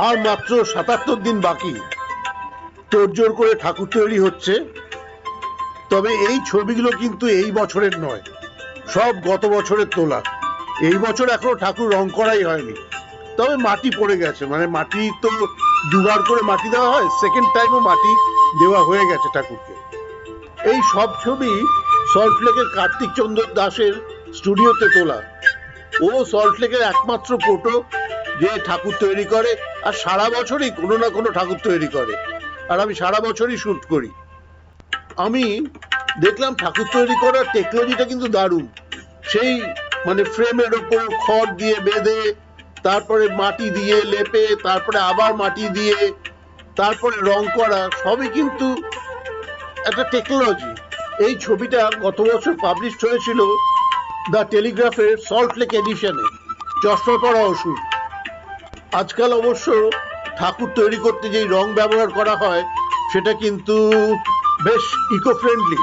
আর মাত্র ৭৭ দিন বাকি, তোড়জোড় করে ঠাকুর তৈরি হচ্ছে। তবে এই ছবিগুলো কিন্তু এই বছরের নয়, সব গত বছরের তোলা। এই বছর এখনো ঠাকুর রং করাই হয়নি, তবে মাটি পড়ে গেছে। মানে মাটি তো দুবার করে মাটি দেওয়া হয়, সেকেন্ড টাইমও মাটি দেওয়া হয়ে গেছে ঠাকুরকে। এই সব ছবি সল্টলেকের কার্তিক চন্দ্র দাসের স্টুডিওতে তোলা। ও সল্টলেকের একমাত্র ফটো যে ঠাকুর তৈরি করে, আর সারা বছরই কোনো না কোনো ঠাকুর তৈরি করে। আর আমি সারা বছরই শুট করি। আমি দেখলাম ঠাকুর তৈরি করার টেকনোলজিটা কিন্তু দারুণ। সেই মানে ফ্রেমের ওপর খড় দিয়ে বেঁধে, তারপরে মাটি দিয়ে লেপে, তারপরে আবার মাটি দিয়ে, তারপরে রং করা, সবই কিন্তু একটা টেকনোলজি। এই ছবিটা গত বছর পাবলিশ হয়েছিল দ্য টেলিগ্রাফের সল্টলেক এডিশনে, চশমা পরা অসুর। আজকাল অবশ্য ঠাকুর তৈরি করতে যেই রং ব্যবহার করা হয় সেটা কিন্তু বেশ ইকো ফ্রেন্ডলি।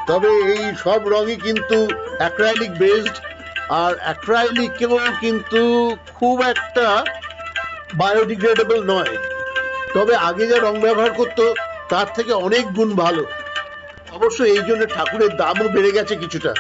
তবে এই সব রঙই কিন্তু অ্যাক্রাইলিক বেসড, আর অ্যাক্রাইলিকেও কিন্তু খুব একটা বায়োডিগ্রেডেবল নয়। তবে আগে যা রং ব্যবহার করতো তার থেকে অনেক গুণ ভালো। অবশ্য এই জন্য ঠাকুরের দামও বেড়ে গেছে কিছুটা।